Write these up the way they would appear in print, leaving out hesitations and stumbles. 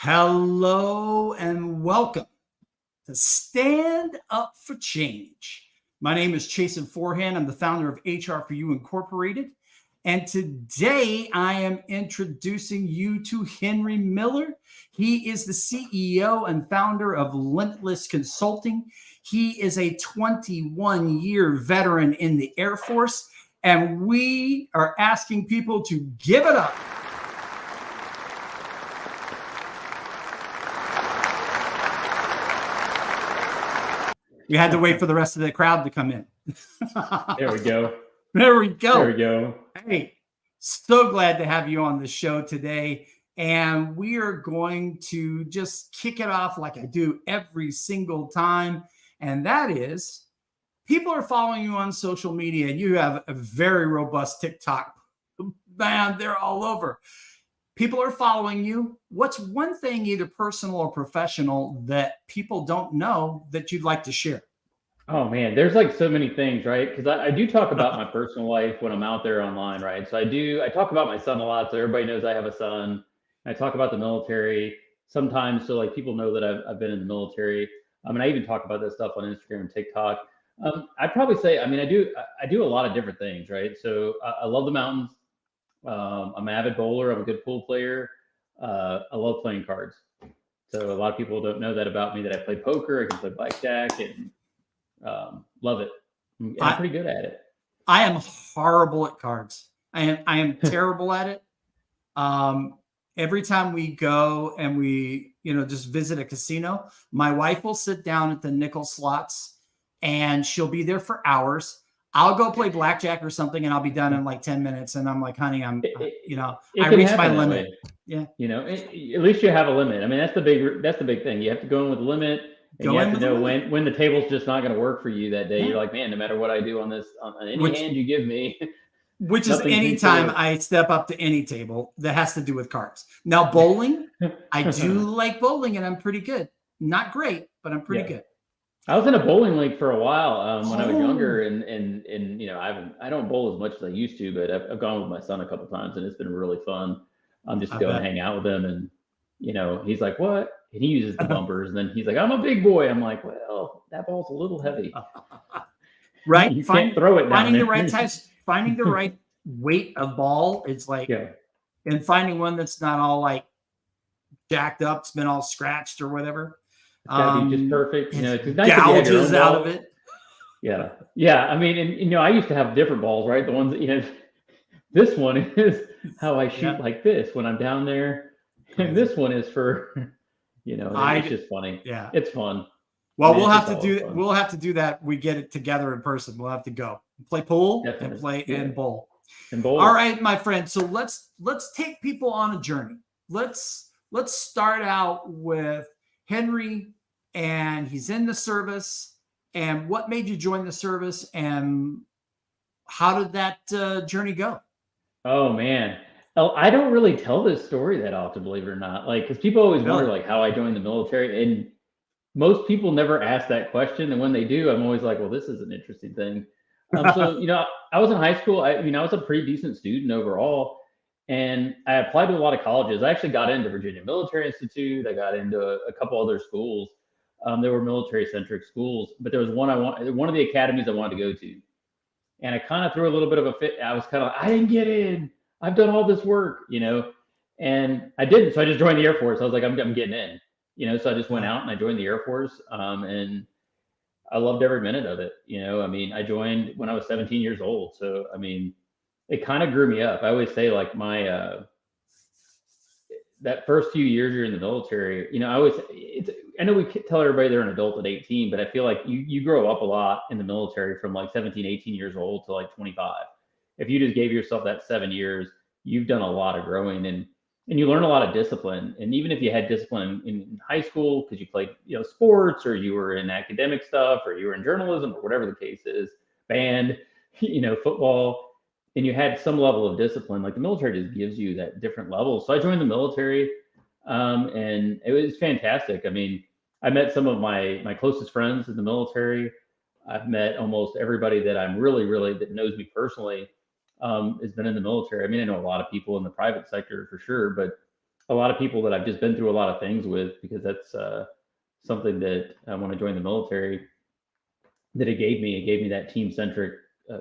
Hello and welcome to Stand Up for Change. My name is Chasen Forehand. I'm the founder of HR4U Incorporated. And today I am introducing you to Henry Miller. He is the CEO and founder of Limitless Consulting. He is a 21-year veteran in the Air Force, and we are asking people to give it up. We had to wait for the rest of the crowd to come in. There we go. There we go. There we go. Hey, so glad to have you on the show today. And we are going to just kick it off like I do every single time. And that is, people are following you on social media. You have a very robust TikTok. Man, they're all over. People are following you. What's one thing, either personal or professional, that people don't know that you'd like to share? Oh man, there's like so many things, right? Because I do talk about my personal life when I'm out there online, right? So I talk about my son a lot, so everybody knows I have a son. I talk about the military sometimes, so like people know that I've been in the military. I even talk about this stuff on Instagram and TikTok. I'd probably say, I do a lot of different things, right? So I love the mountains. I'm an avid bowler. I'm a good pool player. I love playing cards. So a lot of people don't know that about me, that I play poker. I can play blackjack and love it. And I'm pretty good at it. I am horrible at cards. I am terrible at it. Every time we go and we, just visit a casino, my wife will sit down at the nickel slots and she'll be there for hours. I'll go play blackjack or something and I'll be done in like 10 minutes. And I'm like, honey, I reached my limit. Yeah. At least you have a limit. I mean, that's the big thing. You have to go in with a limit, and you have to know when the table's just not going to work for you that day. Yeah. You're like, man, no matter what I do on any hand you give me. Which is anytime I step up to any table that has to do with cards. Now, bowling, I do like bowling and I'm pretty good. Not great, but I'm pretty good. I was in a bowling league for a while when I was younger, and I don't bowl as much as I used to, but I've gone with my son a couple times, and it's been really fun. I'm just going and hang out with him, and he's like, "What?" And he uses the bumpers, and then he's like, "I'm a big boy." I'm like, "Well, that ball's a little heavy." Right? You can't throw it down finding there. The right size, finding the right weight of ball. It's like, and finding one that's not all like jacked up, it's been all scratched or whatever. It's gotta be just perfect. It's nice gouges out of it. Yeah. I mean, and I used to have different balls, right? The ones that this one is how I shoot like this when I'm down there, and this one is for, it's just funny. Yeah, it's fun. Well, we'll have to do that. We get it together in person. We'll have to go play pool and play and bowl. All right, my friend. So let's take people on a journey. Let's start out with Henry, and he's in the service. And what made you join the service, and how did that journey go? Oh man, I don't really tell this story that often, believe it or not. Like, because people always wonder like how I joined the military, and most people never ask that question. And when they do, I'm always like, well, this is an interesting thing. So I was in high school. I was a pretty decent student overall. And I applied to a lot of colleges. I actually got into Virginia Military Institute. I got into a couple other schools. There were military-centric schools, but there was one of the academies I wanted to go to. And I kind of threw a little bit of a fit. I was kind of like, I didn't get in. I've done all this work, and I didn't. So I just joined the Air Force. I was like, I'm getting in, So I just went out and I joined the Air Force, and I loved every minute of it. I joined when I was 17 years old. So, it kind of grew me up. I always say like that first few years you're in the military, I know we tell everybody they're an adult at 18, but I feel like you grow up a lot in the military from like 17, 18 years old to like 25. If you just gave yourself that 7 years, you've done a lot of growing, and you learn a lot of discipline. And even if you had discipline in high school because you played, sports, or you were in academic stuff, or you were in journalism, or whatever the case is, band, football, and you had some level of discipline, like the military just gives you that different level. So I joined the military, and it was fantastic. I met some of my closest friends in the military. I've met almost everybody that I'm really that knows me personally has been in the military. I know a lot of people in the private sector for sure, but a lot of people that I've just been through a lot of things with, because that's something that when I joined the military, that it gave me. It gave me that team centric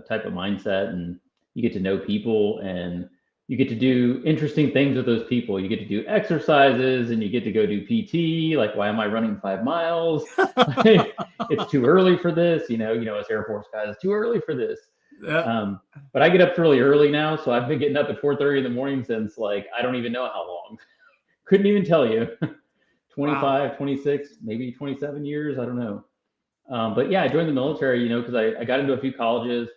type of mindset, and you get to know people, and you get to do interesting things with those people. You get to do exercises, and you get to go do PT. Like, why am I running 5 miles? It's too early for this. As Air Force guys, it's too early for this. But I get up really early now, so I've been getting up at 4:30 in the morning since, like, I don't even know how long. Couldn't even tell you. 25, wow. 26, maybe 27 years. I don't know. But yeah, I joined the military, because I got into a few colleges,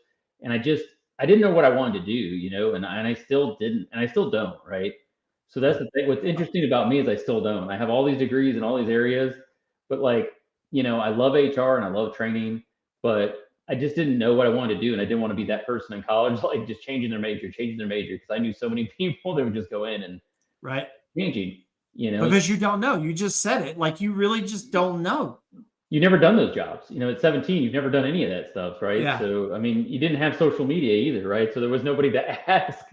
and I didn't know what I wanted to do, and I still didn't, and I still don't, right? So that's the thing. What's interesting about me is I still don't. I have all these degrees in all these areas, but like, I love HR and I love training, but I just didn't know what I wanted to do, and I didn't want to be that person in college, like just changing their major, because I knew so many people that would just go in and right changing, because you don't know. You just said it, like you really just don't know. You've never done those jobs. At 17, you've never done any of that stuff, right? Yeah. So, I mean, you didn't have social media either, right? So there was nobody to ask,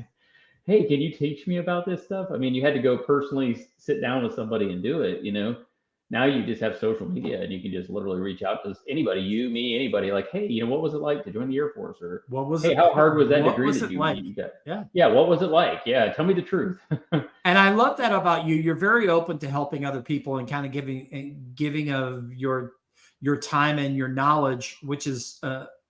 hey, can you teach me about this stuff? I mean, you had to go personally sit down with somebody and do it, Now you just have social media, and you can just literally reach out to anybody, you, me, anybody, like, hey, what was it like to join the Air Force? Or what was hey, it? How hard was that what degree was that it you, like? you got? Yeah. Yeah, what was it like? Yeah, tell me the truth. And I love that about you. You're very open to helping other people and kind of giving of your time and your knowledge, which is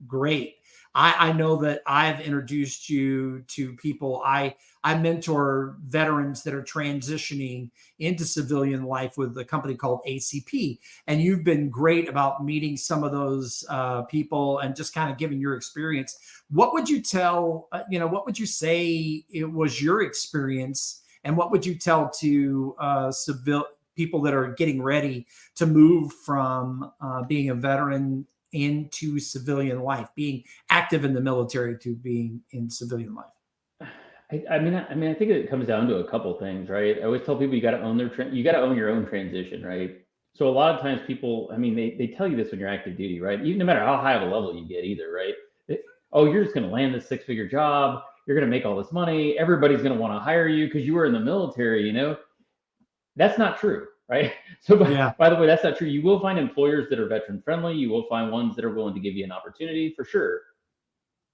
great. I know that I've introduced you to people. I mentor veterans that are transitioning into civilian life with a company called ACP. And you've been great about meeting some of those people and just kind of giving your experience. What would you tell, what would you say it was your experience? And what would you tell to people that are getting ready to move from being a veteran into civilian life, being active in the military to being in civilian life? I mean, I think it comes down to a couple things, right? I always tell people you got to own you got to own your own transition, right? So a lot of times people, I mean, they tell you this when you're active duty, right? Even no matter how high of a level you get either, right? You're just going to land this 6-figure job. You're going to make all this money. Everybody's going to want to hire you because you were in the military, That's not true, right? So by the way, that's not true. You will find employers that are veteran friendly. You will find ones that are willing to give you an opportunity for sure.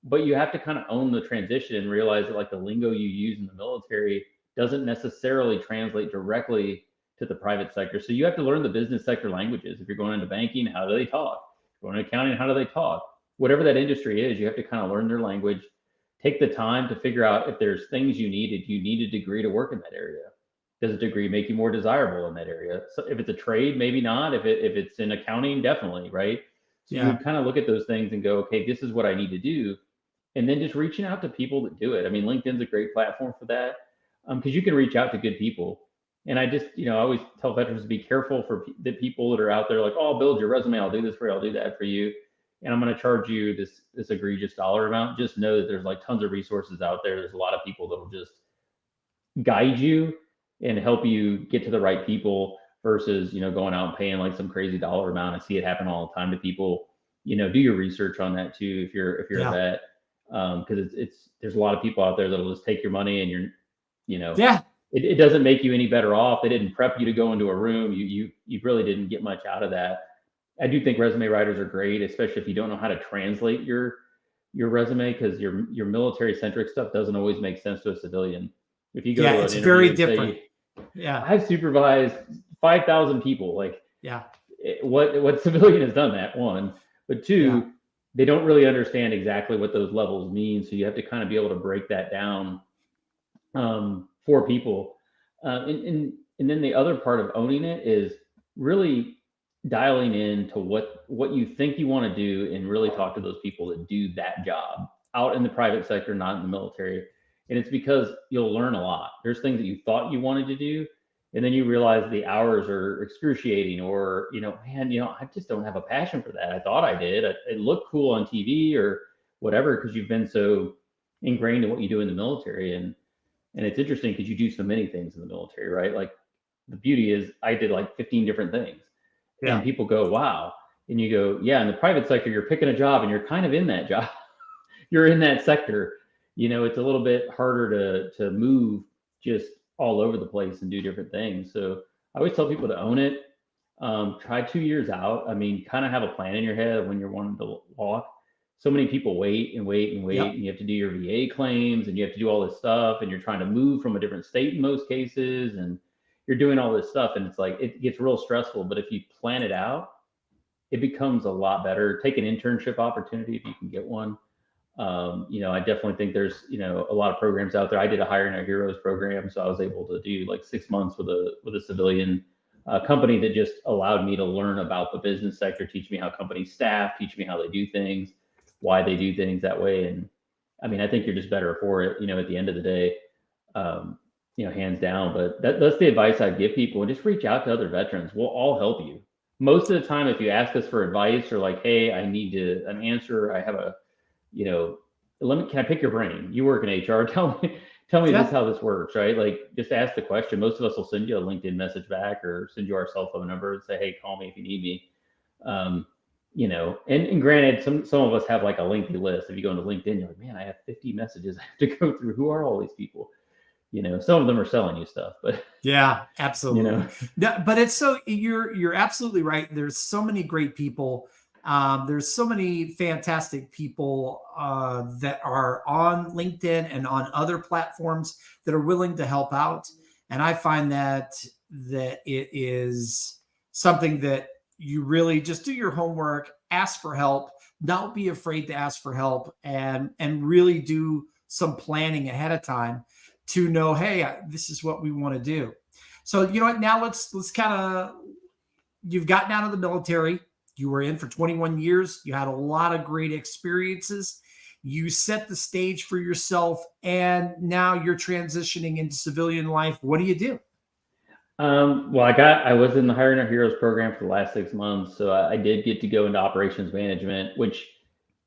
But you have to kind of own the transition and realize that, like, the lingo you use in the military doesn't necessarily translate directly to the private sector. So you have to learn the business sector languages. If you're going into banking, how do they talk? Going into accounting, how do they talk? Whatever that industry is, you have to kind of learn their language. Take the time to figure out if there's things you need. If you need a degree to work in that area, does a degree make you more desirable in that area? So if it's a trade, maybe not. If it's in accounting, definitely, right? So you would kind of look at those things and go, okay, this is what I need to do. And then just reaching out to people that do it. I mean, LinkedIn's a great platform for that, because you can reach out to good people. And I just, I always tell veterans to be careful for the people that are out there like, oh, I'll build your resume. I'll do this for you. I'll do that for you. And I'm going to charge you this egregious dollar amount. Just know that there's like tons of resources out there. There's a lot of people that will just guide you and help you get to the right people versus, going out and paying like some crazy dollar amount. I see it happen all the time to people. Do your research on that too if you're a vet. Because there's a lot of people out there that'll just take your money and it doesn't make you any better off. They didn't prep you to go into a room. You really didn't get much out of that. I do think resume writers are great, especially if you don't know how to translate your resume, because your military centric stuff doesn't always make sense to a civilian. If you go to an it's interview very and different. Say, I've supervised 5,000 people. Like, what civilian has done that? One, but two, they don't really understand exactly what those levels mean. So you have to kind of be able to break that down for people. And then the other part of owning it is really dialing in to what you think you want to do, and really talk to those people that do that job out in the private sector, not in the military. And it's because you'll learn a lot. There's things that you thought you wanted to do, and then you realize the hours are excruciating, or, man, I just don't have a passion for that. I thought I did. It looked cool on TV or whatever, because you've been so ingrained in what you do in the military. And it's interesting because you do so many things in the military, right? Like, the beauty is I did like 15 different things. And people go, wow. And you go, yeah, in the private sector, you're picking a job and you're kind of in that job. You're in that sector. It's a little bit harder to move just all over the place and do different things. So I always tell people to own it. Try 2 years out. I mean, kind of have a plan in your head of when you're wanting to walk. So many people wait and wait and wait, Yep. and you have to do your VA claims and you have to do all this stuff, and you're trying to move from a different state in most cases, and you're doing all this stuff, and it's like it gets real stressful. But if you plan it out, it becomes a lot better. Take an internship opportunity if you can get one. I definitely think there's, a lot of programs out there. I did a Hiring Our Heroes program, so I was able to do like 6 months with a civilian company that just allowed me to learn about the business sector, teach me how companies staff, teach me how they do things, why they do things that way. And I mean, I think you're just better for it, at the end of the day, hands down. But that's the advice I'd give people. And just reach out to other veterans. We'll all help you. Most of the time, if you ask us for advice or like, hey, I need an answer, I have can I pick your brain? You work in HR. Tell me this, Yeah. how this works, right? Like just ask the question. Most of us will send you a LinkedIn message back or send you our cell phone number and say, hey, call me if you need me. And granted, some of us have like a lengthy list. If you go into LinkedIn, you're like, man, I have 50 messages I have to go through. Who are all these people? Some of them are selling you stuff, but Yeah, absolutely. know, No, but it's so you're absolutely right. There's so many great people. There's so many fantastic people that are on LinkedIn and on other platforms that are willing to help out. And I find that it is something that you really just do your homework, ask for help, don't be afraid to ask for help, and really do some planning ahead of time to know, hey, this is what we want to do. So you know what? Now let's kind of, you've gotten out of the military. You were in for 21 years. You had a lot of great experiences. You set the stage for yourself, and now you're transitioning into civilian life. What do you do? well, I was in the Hiring Our Heroes program for the last 6 months, so I did get to go into operations management, which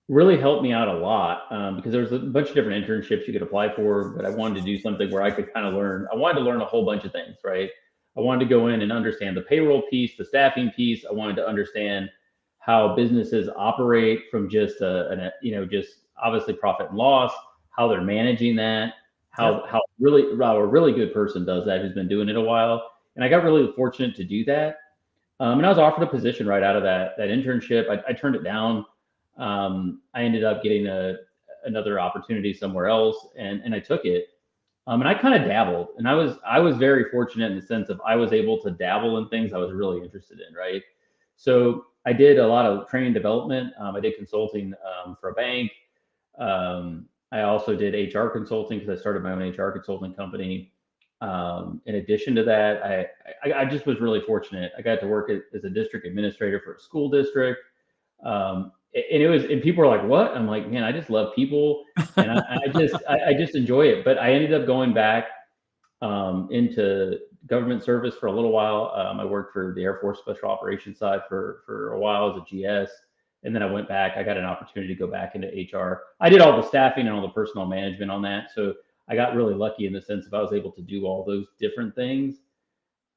really helped me out a lot because there was a bunch of different internships you could apply for, but I wanted to do something where I could kind of learn. I wanted to learn a whole bunch of things, right? I wanted to go in and understand the payroll piece, the staffing piece. I wanted to understand how businesses operate from just just obviously profit and loss, how they're managing that, Yep. how a really good person does that who's been doing it a while. And I got really fortunate to do that. And I was offered a position right out of that internship. I turned it down. I ended up getting another opportunity somewhere else, and I took it. And I kind of dabbled, and I was very fortunate in the sense of I was able to dabble in things I was really interested in, right? So I did a lot of training development. I did consulting for a bank. I also did HR consulting because I started my own HR consulting company. In addition to that, I just was really fortunate. I got to work as a district administrator for a school district. And people were like, "What?" I'm like, "Man, I just love people, and I just enjoy it." But I ended up going back into government service for a little while. I worked for the AirForce Special Operations side for a while as a GS, and then I went back. I got an opportunity to go back into HR. I did all the staffing and all the personnel management on that, so I got really lucky in the sense of I was able to do all those different things,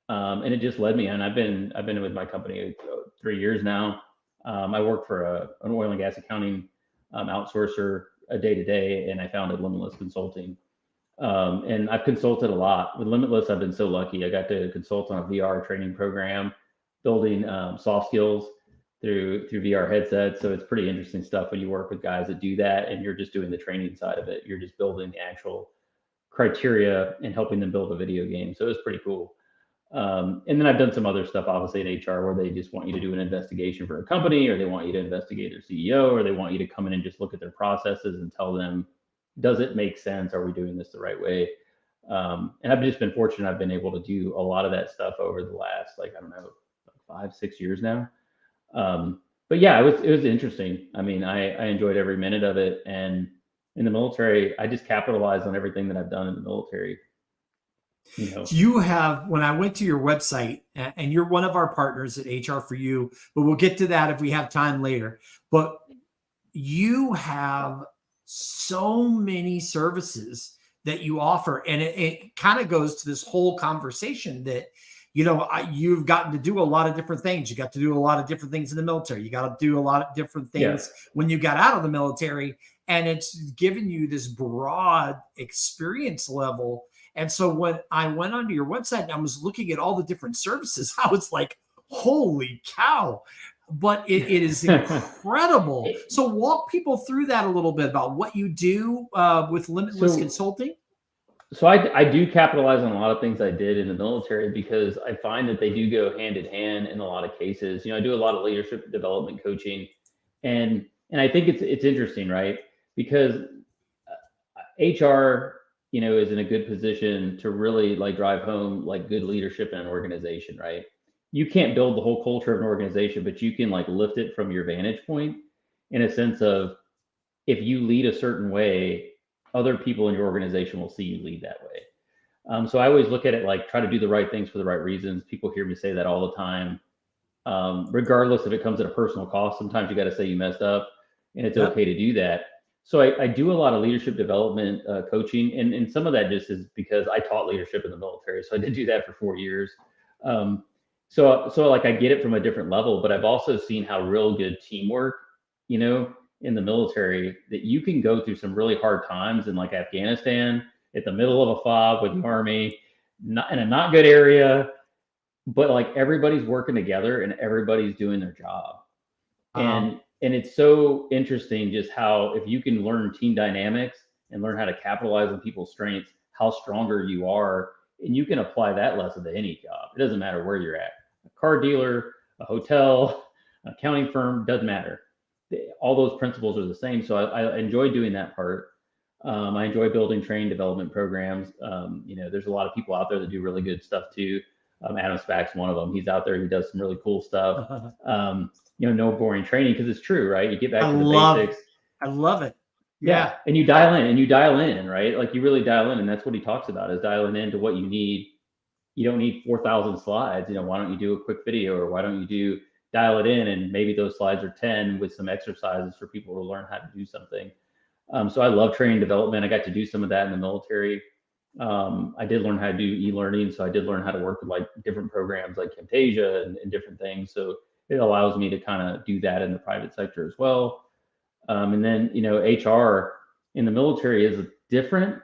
and it just led me. And I've been with my company 3 years now. I work for an oil and gas accounting outsourcer a day to day, and I founded Limitless Consulting. And I've consulted a lot with Limitless. I've been so lucky. I got to consult on a VR training program, building soft skills through VR headsets. So it's pretty interesting stuff when you work with guys that do that, and you're just doing the training side of it. You're just building the actual criteria and helping them build a video game. So it was pretty cool. And then I've done some other stuff, obviously in HR, where they just want you to do an investigation for a company, or they want you to investigate their CEO, or they want you to come in and just look at their processes and tell them, does it make sense? Are we doing this the right way? And I've just been fortunate. I've been able to do a lot of that stuff over the last, like, I don't know, like 5, 6 years now. But yeah, it was interesting. I mean, I enjoyed every minute of it. And in the military, I just capitalized on everything that I've done in the military. You have, when I went to your website, and you're one of our partners at HR4U, but we'll get to that if we have time later. But you have so many services that you offer, and it kind of goes to this whole conversation that you've gotten to do a lot of different things. You got to do a lot of different things in the military. You got to do a lot of different Yeah. things when you got out of the military, and it's given you this broad experience level. And so when I went onto your website and I was looking at all the different services, I was like, holy cow. But it is incredible. So walk people through that a little bit about what you do with Limitless Consulting. So I do capitalize on a lot of things I did in the military because I find that they do go hand in hand in a lot of cases. I do a lot of leadership development coaching, and I think it's interesting, right? Because HR, is in a good position to really like drive home like good leadership in an organization, right? You can't build the whole culture of an organization, but you can like lift it from your vantage point in a sense of if you lead a certain way, other people in your organization will see you lead that way. So I always look at it like try to do the right things for the right reasons. People hear me say that all the time, regardless if it comes at a personal cost. Sometimes you got to say you messed up, and it's okay to do that. So I do a lot of leadership development coaching, and some of that just is because I taught leadership in the military, so I did do that for 4 years. So like I get it from a different level, but I've also seen how real good teamwork, in the military, that you can go through some really hard times in like Afghanistan, at the middle of a fob with the army, not in a not good area, but like everybody's working together and everybody's doing their job. And it's so interesting just how if you can learn team dynamics and learn how to capitalize on people's strengths, how stronger you are, and you can apply that lesson to any job. It doesn't matter where you're at, a car dealer, a hotel, an accounting firm, doesn't matter. All those principles are the same. So I enjoy doing that part. I enjoy building training development programs. There's a lot of people out there that do really good stuff too. Adam Spack's one of them. He's out there. He does some really cool stuff. No boring training, because it's true, right? You get back to the basics. I love it. Yeah. And you dial in, right? Like you really dial in. And that's what he talks about, is dialing into what you need. You don't need 4,000 slides. Why don't you do a quick video, or why don't you dial it in, and maybe those slides are 10 with some exercises for people to learn how to do something. So I love training development. I got to do some of that in the military. I did learn how to do e-learning. So I did learn how to work with like different programs like Camtasia and different things. So it allows me to kind of do that in the private sector as well. And then, HR in the military is different.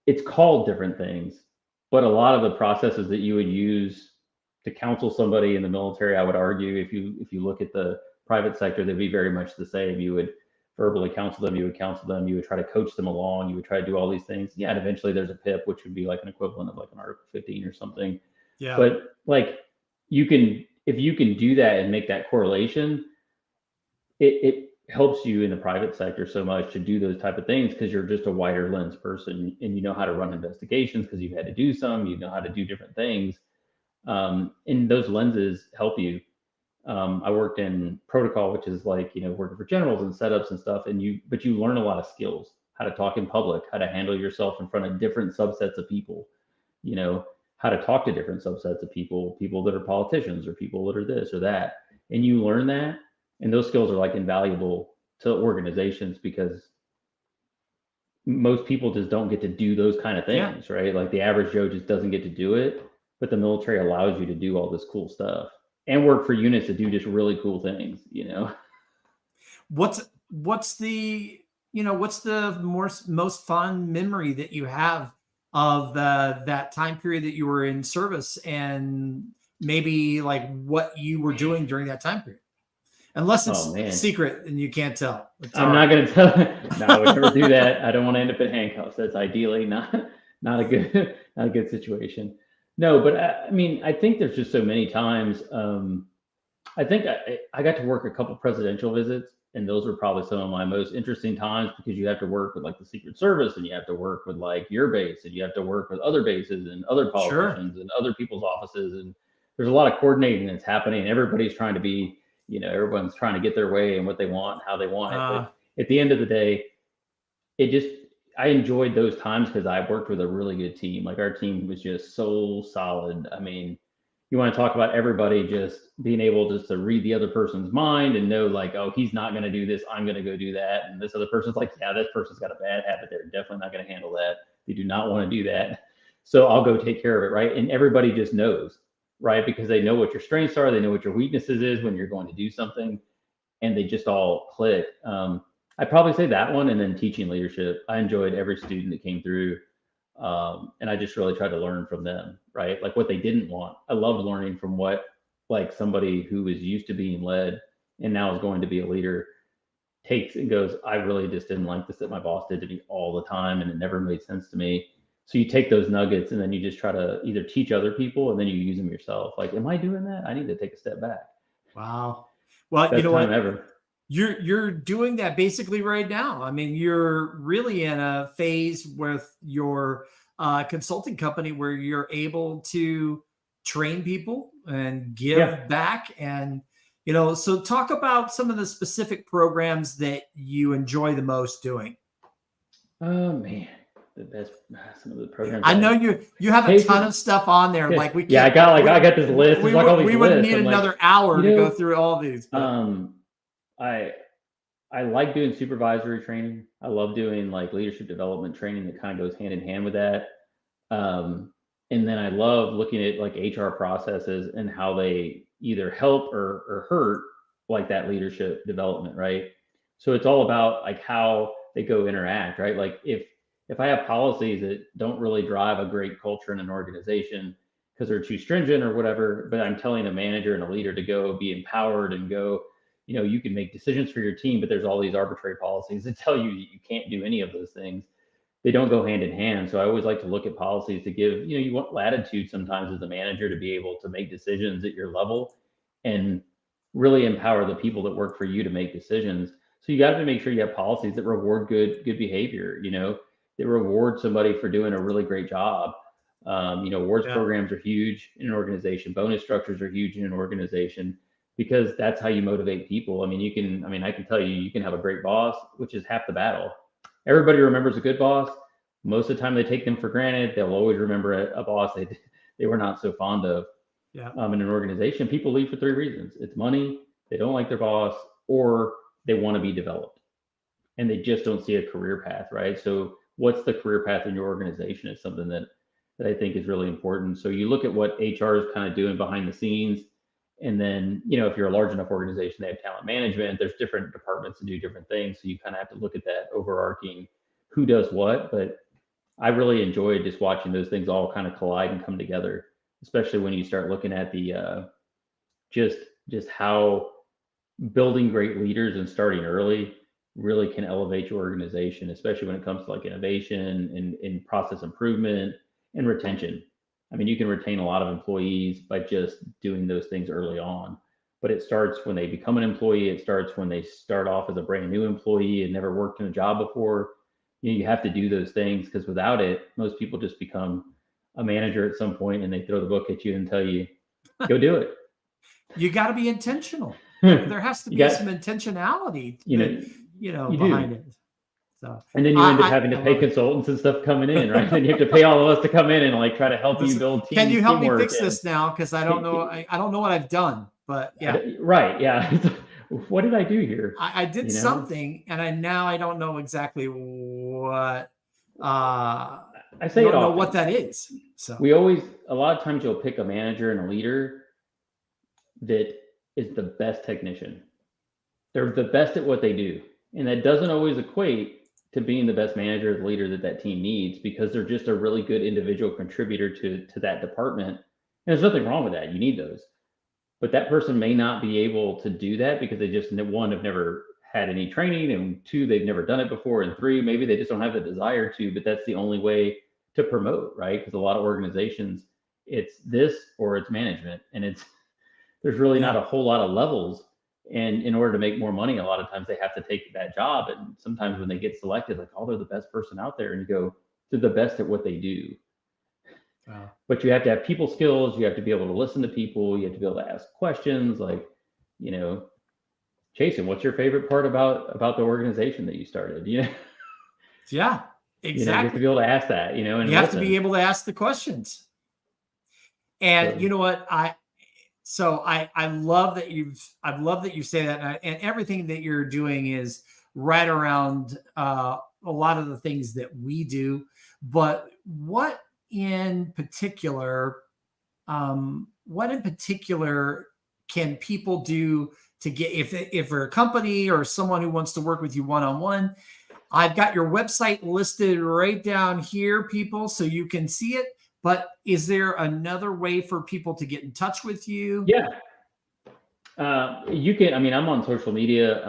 It's called different things, but a lot of the processes that you would use to counsel somebody in the military, I would argue, if you look at the private sector, they'd be very much the same. You would verbally counsel them, you would try to coach them along, you would try to do all these things. Yeah, and eventually there's a PIP, which would be like an equivalent of like an Article 15 or something. Yeah. But like if you can do that and make that correlation, it helps you in the private sector so much to do those type of things, because you're just a wider lens person, and you know how to run investigations because you've had to do some, you know how to do different things. And those lenses help you. I worked in protocol, which is like, working for generals and setups and stuff. But you learn a lot of skills, how to talk in public, how to handle yourself in front of different subsets of people, how to talk to different subsets of people that are politicians or people that are this or that. And you learn that. And those skills are like invaluable to organizations, because most people just don't get to do those kind of things, right? Like the average Joe just doesn't get to do it. But the military allows you to do all this cool stuff and work for units that do just really cool things, What's the most fun memory that you have of that time period that you were in service, and maybe like what you were doing during that time period? Unless it's secret and you can't tell. I'm not going to tell. No, I would never do that. I don't want to end up in handcuffs. That's ideally not a good situation. No, but I think there's just so many times. I think I got to work a couple presidential visits, and those were probably some of my most interesting times, because you have to work with like the Secret Service, and you have to work with like your base, and you have to work with other bases and other politicians and other people's offices, and there's a lot of coordinating that's happening. Everybody's trying to be, everyone's trying to get their way and what they want, how they want it. But at the end of the day, I enjoyed those times because I worked with a really good team. Like our team was just so solid. You want to talk about everybody just being able just to read the other person's mind and know like, oh, he's not going to do this, I'm going to go do that. And this other person's like, yeah, this person's got a bad habit. They're definitely not going to handle that. They do not want to do that. So I'll go take care of it, right? And everybody just knows, right? Because they know what your strengths are. They know what your weaknesses is when you're going to do something, and they just all click. I'd probably say that one, and then teaching leadership. I enjoyed every student that came through. And I just really tried to learn from them, right? Like what they didn't want. I loved learning from what like somebody who is used to being led and now is going to be a leader takes and goes, I really just didn't like this that my boss did to me all the time and it never made sense to me. So you take those nuggets and then you just try to either teach other people and then you use them yourself. Like, am I doing that? I need to take a step back. Wow. Well, Best time ever. You're doing that basically right now. I mean, you're really in a phase with your consulting company where you're able to train people and give back. And, so talk about some of the specific programs that you enjoy the most doing. Oh man, the best, some of the programs. I know you have a ton of stuff on there. Like we can't. I got this list. We would need another hour to go through all these. But. I like doing supervisory training. I love doing like leadership development training that kind of goes hand in hand with that. And then I love looking at like HR processes and how they either help or hurt like that leadership development, right? So it's all about like how they go interact, right? Like if I have policies that don't really drive a great culture in an organization because they're too stringent or whatever, but I'm telling a manager and a leader to go be empowered and go, you can make decisions for your team, but there's all these arbitrary policies that tell you you can't do any of those things. They don't go hand in hand. So I always like to look at policies to give, you want latitude sometimes as a manager to be able to make decisions at your level and really empower the people that work for you to make decisions. So you got to make sure you have policies that reward good behavior, that reward somebody for doing a really great job. Awards programs are huge in an organization. Bonus structures are huge in an organization, because that's how you motivate people. I can tell you can have a great boss, which is half the battle. Everybody remembers a good boss. Most of the time they take them for granted. They'll always remember a boss they were not so fond of. Yeah. In an organization, people leave for 3 reasons. It's money, they don't like their boss, or they want to be developed. And they just don't see a career path, right? So what's the career path in your organization is something that I think is really important. So you look at what HR is kind of doing behind the scenes. And then, if you're a large enough organization, they have talent management. There's different departments that do different things. So you kind of have to look at that overarching who does what. But I really enjoyed just watching those things all kind of collide and come together, especially when you start looking at the just how building great leaders and starting early really can elevate your organization, especially when it comes to like innovation and process improvement and retention. You can retain a lot of employees by just doing those things early on, but it starts when they become an employee. It starts when they start off as a brand new employee and never worked in a job before. You have to do those things, because without it, most people just become a manager at some point and they throw the book at you and tell you, go do it. You got to be intentional. There has to be some intentionality, behind it. So, and then you end up having to pay consultants and stuff coming in, right? Then you have to pay all of us to come in and like try to help you build teams. Can you help me fix this now? Because I don't know. I don't know what I've done, but yeah. Right. Yeah. What did I do here? I did something, and I don't know exactly what. I don't know what that is. So a lot of times you'll pick a manager and a leader that is the best technician. They're the best at what they do, and that doesn't always equate to being the best manager or the leader that team needs, because they're just a really good individual contributor to that department. And there's nothing wrong with that. You need those. But that person may not be able to do that because they just, 1, have never had any training, and 2, they've never done it before, and 3, maybe they just don't have the desire to, but that's the only way to promote, right? Because a lot of organizations, it's this or it's management, and there's really not a whole lot of levels. And in order to make more money, a lot of times they have to take that job. And sometimes when they get selected, like, oh, they're the best person out there. And you go, they're the best at what they do. Wow. But you have to have people skills. You have to be able to listen to people. You have to be able to ask questions. Like, Jason, what's your favorite part about the organization that you started? Yeah, exactly. You have to be able to ask that, and you have to be able to ask the questions. And you know what? I love that you say that, and everything that you're doing is right around a lot of the things that we do. But what in particular can people do to get, if they're a company or someone who wants to work with you one-on-one, I've got your website listed right down here, people, so you can see it. But is there another way for people to get in touch with you? Yeah. You can, I mean, I'm on social media.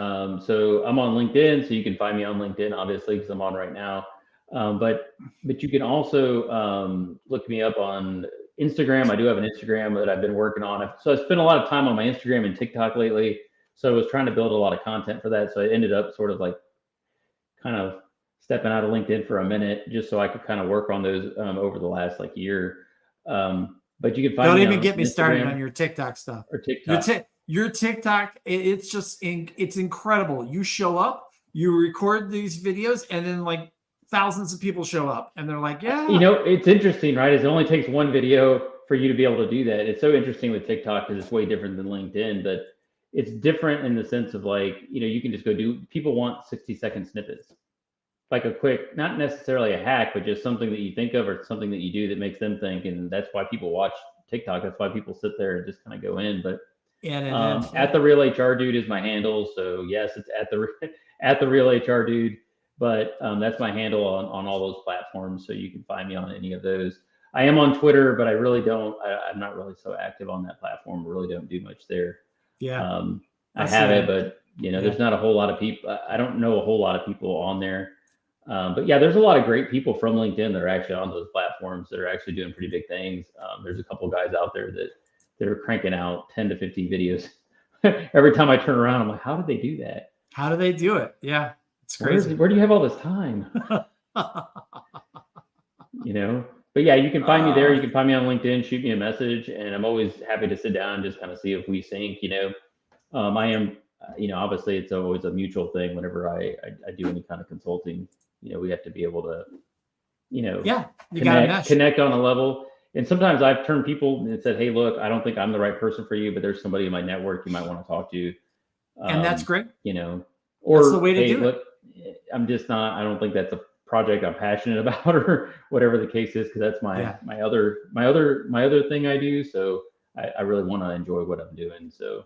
So I'm on LinkedIn, so you can find me on LinkedIn, obviously, because I'm on right now. But you can also look me up on Instagram. I do have an Instagram that I've been working on. So I spent a lot of time on my Instagram and TikTok lately. So I was trying to build a lot of content for that. So I ended up sort of like kind of stepping out of LinkedIn for a minute just so I could kind of work on those over the last like year. But you can find Don't me even on get me started Instagram on your TikTok stuff. or TikTok. Your TikTok, it's just it's incredible. You show up, you record these videos, and then like thousands of people show up, and they're like, "Yeah." You know, it's interesting, right? It only takes one video for you to be able to do that. It's so interesting with TikTok because it's way different than LinkedIn, but it's different in the sense of like, you know, you can just go do. People want 60-second snippets, like a quick, not necessarily a hack, but just something that you think of or something that you do that makes them think, and that's why people watch TikTok. That's why people sit there and just kind of go in. But at the real HR dude is my handle. So yes, it's at the at the real HR dude. But that's my handle on all those platforms. So you can find me on any of those. I am on Twitter, but I really don't. I'm not really so active on that platform. I really don't do much there. Yeah, I have it, but you know, there's not a whole lot of people. I don't know a whole lot of people on there. But yeah, there's a lot of great people from LinkedIn that are actually on those platforms that are actually doing pretty big things. There's a couple of guys out there that are cranking out 10 to 15 videos. Every time I turn around, I'm like, how did they do that? How do they do it? Yeah, it's crazy. Where do you have all this time? You know, but yeah, you can find me there. You can find me on LinkedIn, shoot me a message, and I'm always happy to sit down and just kind of see if we sync. You know, I am, you know, obviously it's always a mutual thing. Whenever I do any kind of consulting, you know, we have to be able to, you know, connect on a level. And sometimes I've turned people and said, hey, look, I don't think I'm the right person for you, but there's somebody in my network you might want to talk to. And that's great. You know, or that's the way to do look, I'm just not, I don't think that's a project I'm passionate about or whatever the case is. Cause that's my other thing I do. So I really want to enjoy what I'm doing. So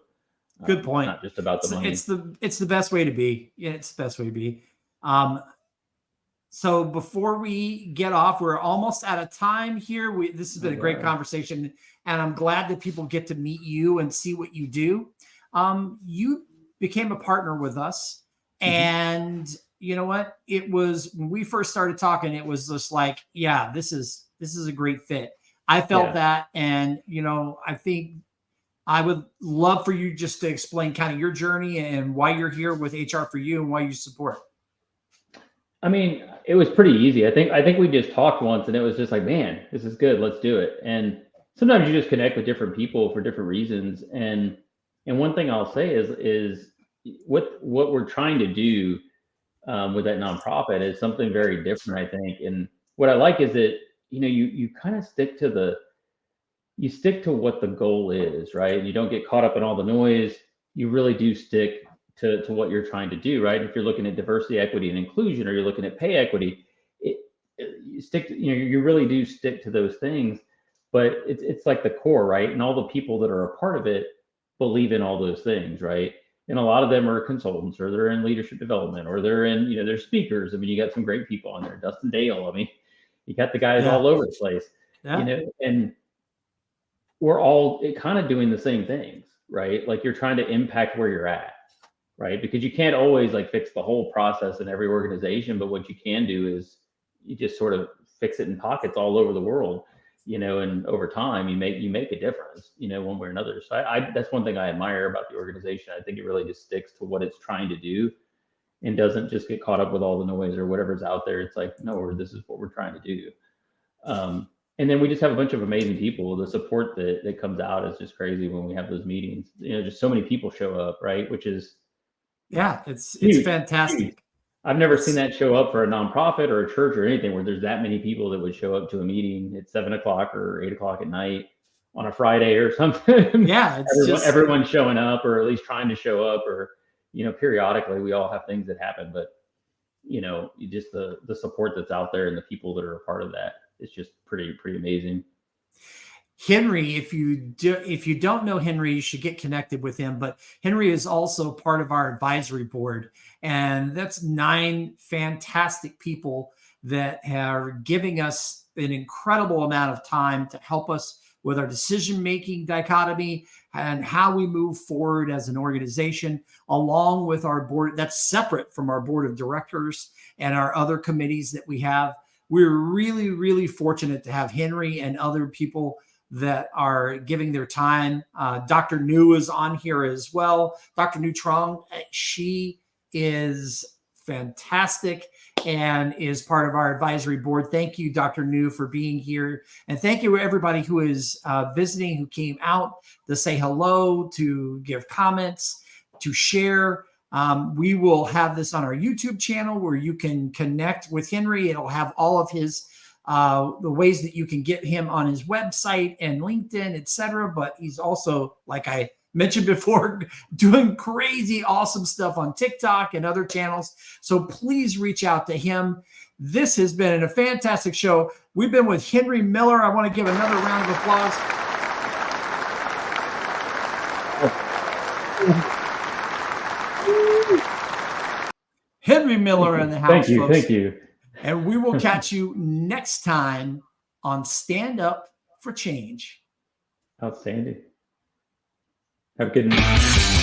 good point. Not just about the money. It's the best way to be. Yeah, it's the best way to be. So before we get off, we're almost out of time here. This has been a great conversation, and I'm glad that people get to meet you and see what you do. You became a partner with us, and you know what? It was when we first started talking, it was just like, yeah, this is a great fit. I felt that, and you know, I think I would love for you just to explain kind of your journey and why you're here with HR4U and why you support. I mean, it was pretty easy. I think we just talked once and it was just like, man, this is good. Let's do it. And sometimes you just connect with different people for different reasons. And one thing I'll say is what we're trying to do with that nonprofit is something very different, I think. And what I like is that, you know, you kind of stick to what the goal is, right? You don't get caught up in all the noise. You really do stick to what you're trying to do, right? If you're looking at diversity, equity, and inclusion, or you're looking at pay equity, you really do stick to those things. But it's like the core, right? And all the people that are a part of it believe in all those things, right? And a lot of them are consultants, or they're in leadership development, or they're in, you know, they're speakers. I mean, you got some great people on there, Dustin Dale. I mean, you got the guys all over the place, you know, and we're all kind of doing the same things, right? Like you're trying to impact where you're at, right? Because you can't always like fix the whole process in every organization, but what you can do is you just sort of fix it in pockets all over the world, you know, and over time you make a difference, you know, one way or another. So I that's one thing I admire about the organization. I think it really just sticks to what it's trying to do and doesn't just get caught up with all the noise or whatever's out there. It's like, no, this is what we're trying to do. And then we just have a bunch of amazing people. The support that comes out is just crazy when we have those meetings. You know, just so many people show up, right? Which is it's huge, fantastic. Huge. I've never seen that show up for a nonprofit or a church or anything where there's that many people that would show up to a meeting at 7 o'clock or 8 o'clock at night on a Friday or something. Yeah, everyone's showing up, or at least trying to show up, or, you know, periodically we all have things that happen, but you know, just the support that's out there and the people that are a part of that. It's just pretty amazing. Henry, if you don't know Henry, you should get connected with him. But Henry is also part of our advisory board, and that's 9 fantastic people that are giving us an incredible amount of time to help us with our decision-making dichotomy and how we move forward as an organization, along with our board that's separate from our board of directors and our other committees that we have. We're really, really fortunate to have Henry and other people that are giving their time. Dr. New is on here as well. Dr. New Trong, she is fantastic and is part of our advisory board. Thank you, Dr. New, for being here. And thank you, everybody who is visiting, who came out to say hello, to give comments, to share. We will have this on our YouTube channel where you can connect with Henry. It'll have all of his the ways that you can get him on his website and LinkedIn, etc. But he's also, like I mentioned before, doing crazy, awesome stuff on TikTok and other channels. So please reach out to him. This has been a fantastic show. We've been with Henry Miller. I want to give another round of applause. Henry Miller in the house. Thank you. Folks. Thank you. And we will catch you next time on Stand Up for Change. Outstanding. Have a good night.